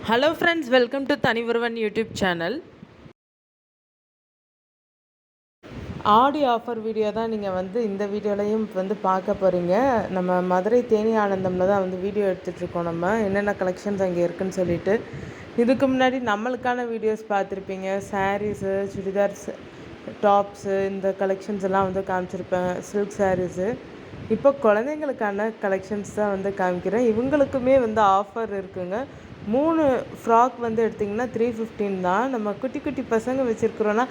Hello friends, welcome to தனிவருவன் YouTube channel. Aadi offer video தான் நீங்கள் இந்த வீடியோலையும் பார்க்க போகிறீங்க. நம்ம மதுரை தேனி ஆனந்தமில் தான் வீடியோ எடுத்துகிட்ருக்கோம். நம்ம என்னென்ன கலெக்ஷன்ஸ் அங்கே இருக்குதுன்னு சொல்லிட்டு இதுக்கு முன்னாடி நம்மளுக்கான வீடியோஸ் பார்த்துருப்பீங்க. சாரீஸு, சுடிதார்ஸ், டாப்ஸு, இந்த கலெக்ஷன்ஸ் எல்லாம் காமிச்சிருப்பேன். Silk sarees. இப்போ குழந்தைங்களுக்கான கலெக்ஷன்ஸ் தான் காமிக்கிறேன். இவங்களுக்குமே ஆஃபர் இருக்குங்க. 3 ஃப்ராக் எடுத்திங்கன்னா 315 தான். நம்ம குட்டி குட்டி பசங்க வச்சுருக்குறோன்னா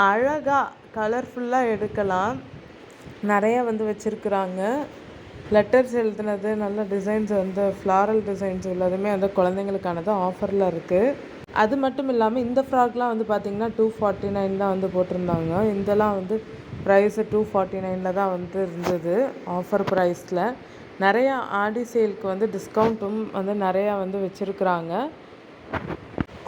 அழகாக கலர்ஃபுல்லாக எடுக்கலாம். நிறையா வச்சுருக்குறாங்க. லெட்டர்ஸ் எழுதுனது நல்ல டிசைன்ஸ் ஃப்ளாரல் டிசைன்ஸ் உள்ளதுமே குழந்தைங்களுக்கானது ஆஃபரில் இருக்குது. அது மட்டும் இல்லாமல் இந்த ஃப்ராக்லாம் பார்த்திங்கன்னா 249 தான் போட்டிருந்தாங்க. இதெல்லாம் ப்ரைஸு 249 தான் இருந்தது ஆஃபர் ப்ரைஸில். நிறையா ஆடி சேலுக்கு டிஸ்கவுண்ட்டும் நிறையா வச்சுருக்குறாங்க.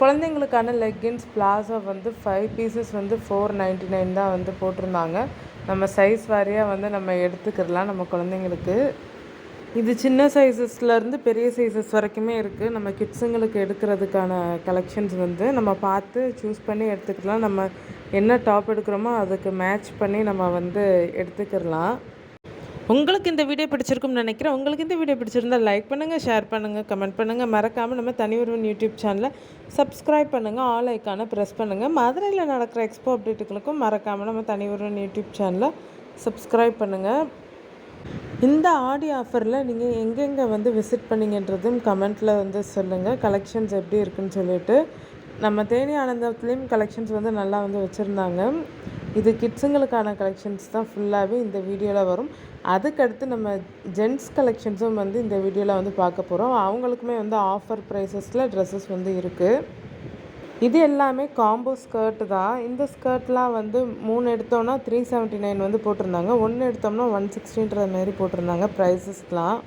குழந்தைங்களுக்கான லெக்கின்ஸ் பிளாசோ 5 பீசஸ் 499 தான் போட்டிருந்தாங்க. நம்ம சைஸ் வாரியாக நம்ம எடுத்துக்கிடலாம் நம்ம குழந்தைங்களுக்கு. இது சின்ன சைஸஸ்லேருந்து பெரிய சைஸஸ் வரைக்குமே இருக்குது. நம்ம கிட்ஸுங்களுக்கு எடுக்கிறதுக்கான கலெக்ஷன்ஸ் நம்ம பார்த்து சூஸ் பண்ணி எடுத்துக்கலாம். நம்ம என்ன டாப் எடுக்கிறோமோ அதுக்கு மேட்ச் பண்ணி நம்ம எடுத்துக்கிடலாம். உங்களுக்கு இந்த வீடியோ பிடிச்சிருக்கும்னு நினைக்கிறேன். உங்களுக்கு இந்த வீடியோ பிடிச்சிருந்தால் லைக் பண்ணுங்கள், ஷேர் பண்ணுங்கள், கமெண்ட் பண்ணுங்கள். மறக்காமல் நம்ம தனிவருவன் யூடியூப் சேனலை சப்ஸ்கிரைப் பண்ணுங்கள், ஆல் ஐக்கானை ப்ரெஸ் பண்ணுங்கள். மதுரையில் நடக்கிற எக்ஸ்போ அப்டேட்டுகளுக்கும் மறக்காமல் நம்ம தனிவருவன் யூடியூப் சேனலை சப்ஸ்கிரைப் பண்ணுங்கள். இந்த ஆடி ஆஃபரில் நீங்கள் எங்கெங்கே விசிட் பண்ணிங்கன்றதும் கமெண்ட்டில் சொல்லுங்கள். கலெக்ஷன்ஸ் எப்படி இருக்குன்னு சொல்லிட்டு. நம்ம தேனி ஆனந்தத்துலேயும் கலெக்ஷன்ஸ் நல்லா வச்சுருந்தாங்க. இது கிட்ஸுங்களுக்கான கலெக்ஷன்ஸ் தான் ஃபுல்லாகவே இந்த வீடியோவில் வரும். அதுக்கடுத்து நம்ம ஜென்ட்ஸ் கலெக்ஷன்ஸும் இந்த வீடியோவில் பார்க்க போகிறோம். அவங்களுக்குமே ஆஃபர் ப்ரைஸஸில் ட்ரெஸ்ஸஸ் இருக்குது. இது எல்லாமே காம்போ ஸ்கர்ட்டு தான். இந்த ஸ்கர்ட்லாம் 3 எடுத்தோன்னா 379 போட்டிருந்தாங்க. 1 எடுத்தோம்னா 160 மாரி போட்டிருந்தாங்க ப்ரைஸஸ்லாம்.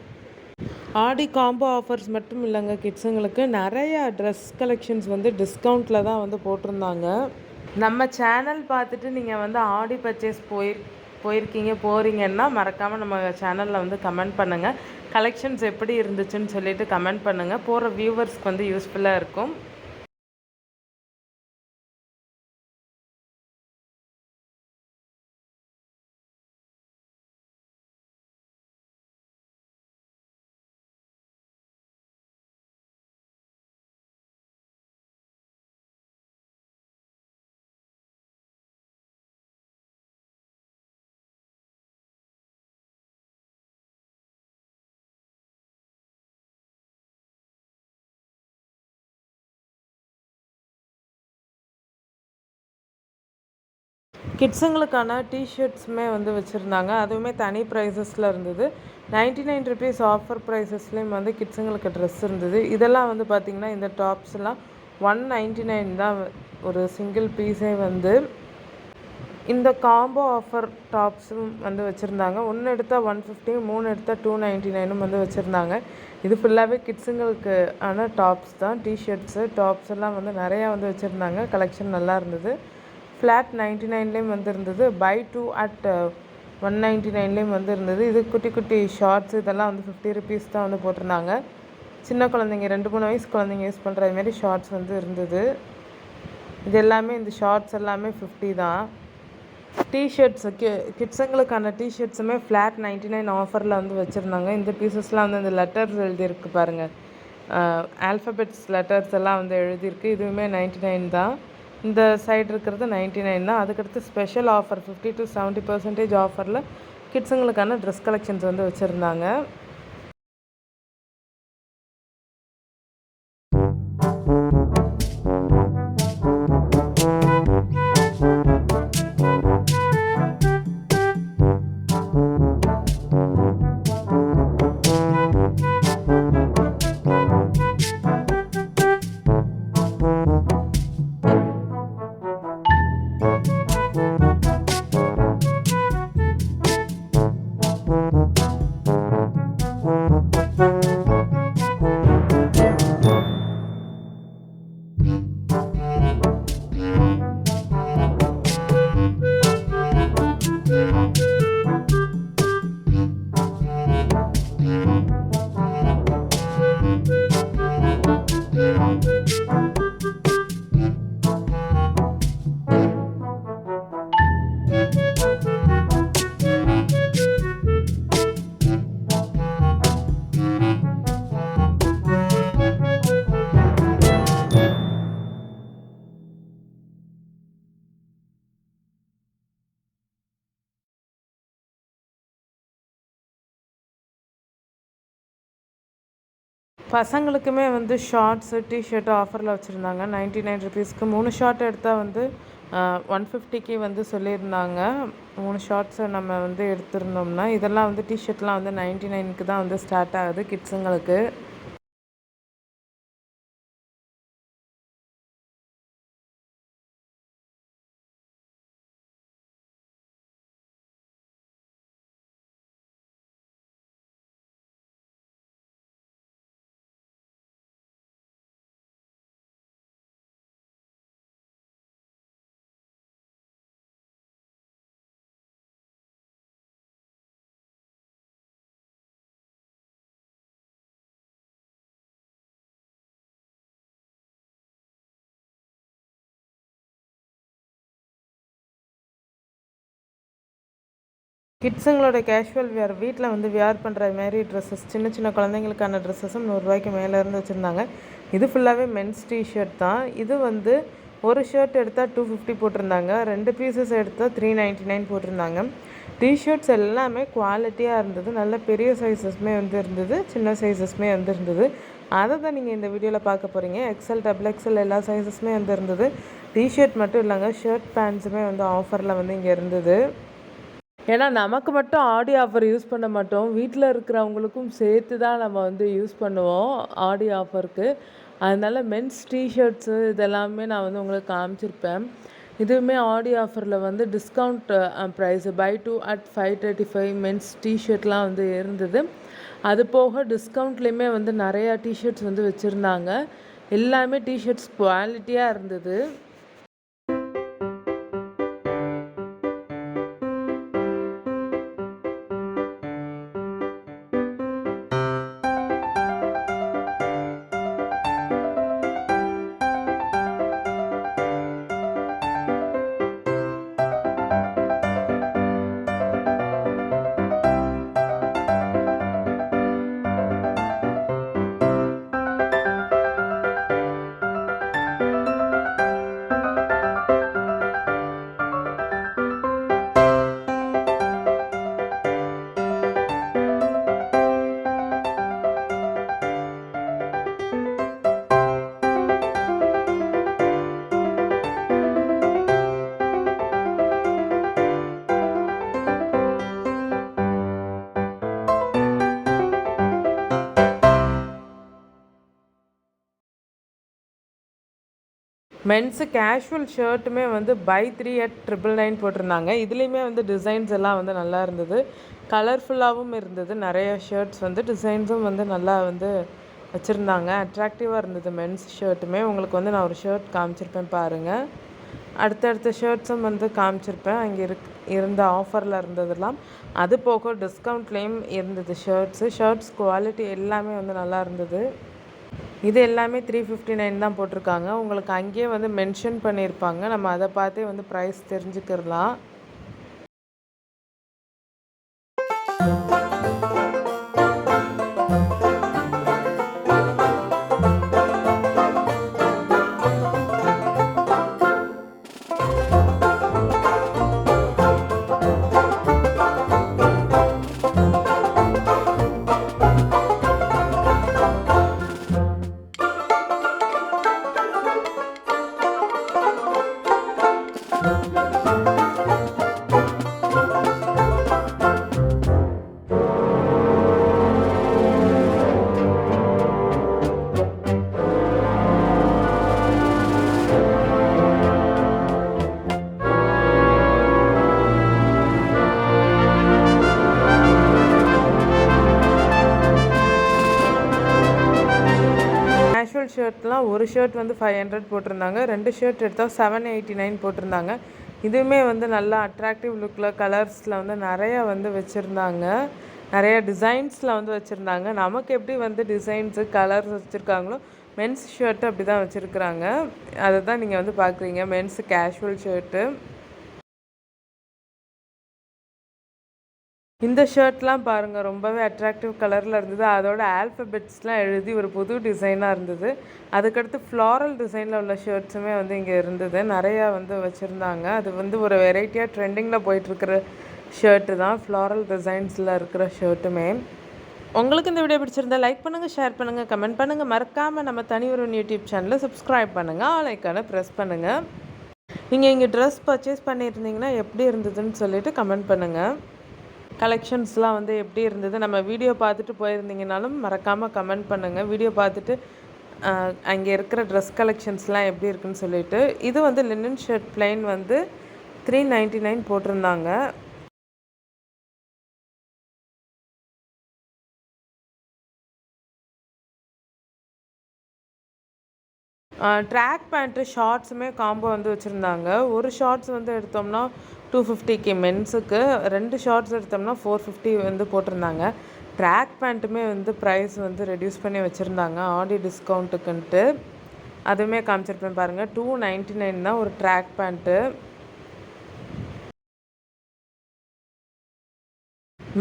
ஆடி காம்போ ஆஃபர்ஸ் மட்டும் இல்லைங்க, கிட்ஸுங்களுக்கு நிறையா ட்ரெஸ் கலெக்ஷன்ஸ் டிஸ்கவுண்ட்டில் தான் போட்டிருந்தாங்க. நம்ம சேனல் பார்த்துட்டு நீங்கள் ஆடி பர்ச்சேஸ் போகிறீங்கன்னா மறக்காமல் நம்ம சேனலில் கமெண்ட் பண்ணுங்கள். கலெக்ஷன்ஸ் எப்படி இருந்துச்சுன்னு சொல்லிட்டு கமெண்ட் பண்ணுங்கள். போகிற வியூவர்ஸ்க்கு யூஸ்ஃபுல்லாக இருக்கும். கிட்ஸுங்களுக்கான டிஷர்ட்ஸுமே வச்சுருந்தாங்க. அதுவுமே தனி ப்ரைஸஸில் இருந்தது. 99 ருபீஸ் ஆஃபர் ப்ரைஸஸ்லேயும் கிட்ஸுங்களுக்கு ட்ரெஸ் இருந்தது. இதெல்லாம் பார்த்திங்கன்னா இந்த டாப்ஸ்லாம் 199 தான் ஒரு சிங்கிள் பீஸே. இந்த காம்போ ஆஃபர் டாப்ஸும் வச்சுருந்தாங்க. 1 எடுத்தால் 150, 3 எடுத்தால் 299 வச்சுருந்தாங்க. இது ஃபுல்லாகவே கிட்ஸுங்களுக்கு ஆன டாப்ஸ் தான். டிஷர்ட்ஸு டாப்ஸ் எல்லாம் நிறையா வச்சுருந்தாங்க. கலெக்ஷன் நல்லா இருந்தது. ஃப்ளாட் 99லேயும் இருந்தது. பை 2 அட் 199லேயும் இருந்தது. இது குட்டி குட்டி ஷார்ட்ஸ் இதெல்லாம் 50 ருபீஸ் தான் போட்டிருந்தாங்க. சின்ன குழந்தைங்க 2-3 வயசு குழந்தைங்க யூஸ் பண்ணுற மாரி ஷார்ட்ஸ் இருந்தது. இது எல்லாமே இந்த ஷார்ட்ஸ் எல்லாமே 50 தான். டிஷர்ட்ஸு கிட்ஸுங்களுக்கான டிஷர்ட்ஸுமே ஃப்ளாட் 99 ஆஃபரில் வச்சுருந்தாங்க. இந்த பீசஸ்லாம் இந்த லெட்டர்ஸ் எழுதியிருக்கு பாருங்கள். ஆல்ஃபபெட்ஸ் லெட்டர்ஸ் எல்லாம் எழுதியிருக்கு. இதுவுமே 99 தான். இந்த சைடு இருக்கிறது 99 தான். அதுக்கடுத்து ஸ்பெஷல் ஆஃபர் 50 to 70% ஆஃபரில் கிட்ஸுங்களுக்கான ட்ரெஸ் கலெக்ஷன்ஸ் வச்சுருந்தாங்க. பசங்களுக்குமே வந்து ஷார்ட்ஸு டிஷர்ட்டு ஆஃபரில் வச்சுருந்தாங்க. 99 ருபீஸ்க்கு 3 ஷார்ட் எடுத்தால் வந்து 150க்கு வந்து சொல்லியிருந்தாங்க. 3 ஷார்ட்ஸை நம்ம வந்து எடுத்திருந்தோம்னா, இதெல்லாம் வந்து டிஷர்ட்லாம் வந்து 99க்கு தான் வந்து ஸ்டார்ட் ஆகுது கிட்ஸுங்களுக்கு. கிட்ஸுங்களோட கேஷுவல் வியர் வீட்டில் வந்து வியர் பண்ணுற மாரி ட்ரெஸ்ஸஸ், சின்ன சின்ன குழந்தைங்களுக்கான ட்ரெஸ்ஸஸும் 100 ரூபாய்க்கு மேலேருந்து வச்சுருந்தாங்க. இது ஃபுல்லாகவே மென்ஸ் டிஷர்ட் தான். இது வந்து ஒரு ஷர்ட் எடுத்தால் 250 போட்டிருந்தாங்க. 2 பீசஸ் எடுத்தால் 399 போட்டிருந்தாங்க. டிஷர்ட்ஸ் எல்லாமே குவாலிட்டியாக இருந்தது. நல்ல பெரிய சைஸஸ்மே வந்து இருந்தது, சின்ன சைஸஸ்மே வந்து இருந்தது. அதை தான் நீங்கள் இந்த வீடியோவில் பார்க்க போகிறீங்க. எக்ஸல், டபுள் எக்ஸல் எல்லா சைஸஸுமே வந்து இருந்தது. டிஷர்ட் மட்டும் இல்லைங்க, ஷர்ட் பேண்ட்ஸுமே வந்து ஆஃபரில் வந்து இங்கே இருந்தது. ஏன்னா நமக்கு மட்டும் ஆடி ஆஃபர் யூஸ் பண்ண மாட்டோம், வீட்டில் இருக்கிறவங்களுக்கும் சேர்த்து தான் நம்ம வந்து யூஸ் பண்ணுவோம் ஆடி ஆஃபருக்கு. அதனால் மென்ஸ் டிஷர்ட்ஸு இதெல்லாமே நான் வந்து உங்களுக்கு காமிச்சிருப்பேன். இதுவுமே ஆடி ஆஃபரில் வந்து discount price buy 2 at 535 men's டிஷர்ட்லாம் வந்து இருந்தது. அது போக டிஸ்கவுண்ட்லேயுமே வந்து நிறையா டிஷர்ட்ஸ் வந்து வச்சுருந்தாங்க. எல்லாமே டிஷர்ட்ஸ் குவாலிட்டியாக இருந்தது. மென்ஸு கேஷுவல் ஷர்ட்டுமே வந்து பை 3 at 999 போட்டிருந்தாங்க. இதுலேயுமே வந்து டிசைன்ஸ் எல்லாம் வந்து நல்லா இருந்தது, கலர்ஃபுல்லாகவும் இருந்தது. நிறைய ஷர்ட்ஸ் வந்து டிசைன்ஸும் வந்து நல்லா வந்து வச்சுருந்தாங்க, அட்ராக்டிவாக இருந்தது மென்ஸ் ஷர்ட்டுமே. உங்களுக்கு வந்து நான் ஒரு ஷர்ட் காமிச்சிருப்பேன் பாருங்கள். அடுத்தடுத்த ஷர்ட்ஸும் வந்து காமிச்சிருப்பேன். அங்கே இருந்த ஆஃபரில் இருந்ததெல்லாம். அது போக டிஸ்கவுண்ட்லேயும் இருந்தது ஷர்ட்ஸ் குவாலிட்டி எல்லாமே வந்து நல்லா இருந்தது. இது எல்லாமே 359 தான் போட்டிருக்காங்க. உங்களுக்கு அங்கேயே வந்து மென்ஷன் பண்ணியிருப்பாங்க, நம்ம அதை பார்த்தே வந்து ப்ரைஸ் தெரிஞ்சுக்கிடலாம். கேஷுவல் ஷர்ட்லாம் ஒரு ஷர்ட் வந்து 500 போட்டிருந்தாங்க. 2 ஷர்ட் எடுத்தால் 789 போட்டிருந்தாங்க. இதுவுமே வந்து நல்லா அட்ராக்டிவ் லுக்கில் கலர்ஸில் வந்து நிறையா வந்து வச்சுருந்தாங்க, நிறையா டிசைன்ஸில் வந்து வச்சுருந்தாங்க. நமக்கு எப்படி வந்து டிசைன்ஸு கலர்ஸ் வச்சுருக்காங்களோ மென்ஸ் ஷர்ட்டு அப்படி தான் வச்சுருக்குறாங்க. அதை தான் நீங்கள் வந்து பார்க்குறீங்க, மென்ஸு கேஷுவல் ஷர்ட்டு. இந்த ஷர்ட்லாம் பாருங்கள், ரொம்பவே அட்ராக்டிவ் கலரில் இருந்தது. அதோட ஆல்ஃபபெட்ஸ்லாம் எழுதி ஒரு புது டிசைனாக இருந்தது. அதுக்கடுத்து ஃப்ளாரல் டிசைனில் உள்ள ஷர்ட்ஸுமே வந்து இங்கே இருந்தது, நிறையா வந்து வச்சுருந்தாங்க. அது வந்து ஒரு வெரைட்டியாக ட்ரெண்டிங்கில் போயிட்டுருக்கிற ஷர்ட்டு தான், ஃப்ளாரல் டிசைன்ஸில் இருக்கிற ஷர்ட்டுமே. உங்களுக்கு இந்த வீடியோ பிடிச்சிருந்தா லைக் பண்ணுங்கள், ஷேர் பண்ணுங்கள், கமெண்ட் பண்ணுங்கள். மறக்காமல் நம்ம தனி ஒரு யூடியூப் சேனலை சப்ஸ்கிரைப் பண்ணுங்கள், ஆல் ஐக்கானை ப்ரெஸ் பண்ணுங்கள். நீங்கள் இங்கே ட்ரெஸ் பர்ச்சேஸ் பண்ணியிருந்தீங்கன்னா எப்படி இருந்ததுன்னு சொல்லிவிட்டு கமெண்ட் பண்ணுங்கள். கலெக்ஷன்ஸ்லாம் வந்து எப்படி இருந்தது, நம்ம வீடியோ பார்த்துட்டு போயிருந்தீங்கனாலும் மறக்காமல் கமெண்ட் பண்ணுங்கள். வீடியோ பார்த்துட்டு அங்கே இருக்கிற ட்ரெஸ் கலெக்ஷன்ஸ்லாம் எப்படி இருக்குன்னு சொல்லிட்டு. இது வந்து லினன் ஷர்ட் ப்ளைன் வந்து 399 போட்டிருந்தாங்க. ட்ராக் பேண்ட்டு ஷார்ட்ஸுமே காம்போ வந்து வச்சுருந்தாங்க. ஒரு ஷார்ட்ஸ் வந்து எடுத்தோம்னா 250க்கு மென்ஸுக்கு, 2 ஷார்ட்ஸ் எடுத்தோம்னா 450 வந்து போட்டிருந்தாங்க. ட்ராக் பேண்ட்டுமே வந்து ப்ரைஸ் வந்து ரெடியூஸ் பண்ணி வச்சுருந்தாங்க ஆடி டிஸ்கவுண்ட்டுக்குன்ட்டு. அதுவுமே காமிச்சிருப்பேன் பாருங்கள். 299 தான் ஒரு ட்ராக் பேண்ட்டு.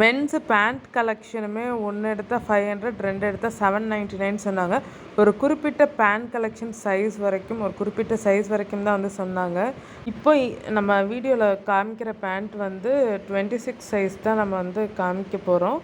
மென்ஸு பேண்ட் கலெக்ஷனுமே ஒன்று எடுத்தால் 500, 2 எடுத்தால் 799 சொன்னாங்க. ஒரு குறிப்பிட்ட பேண்ட் கலெக்ஷன் சைஸ் வரைக்கும், ஒரு குறிப்பிட்ட சைஸ் வரைக்கும் தான் வந்து சொன்னாங்க. இப்போ நம்ம வீடியோவில் காமிக்கிற பேண்ட் வந்து 26 சைஸ் தான் நம்ம வந்து காமிக்க போகிறோம்.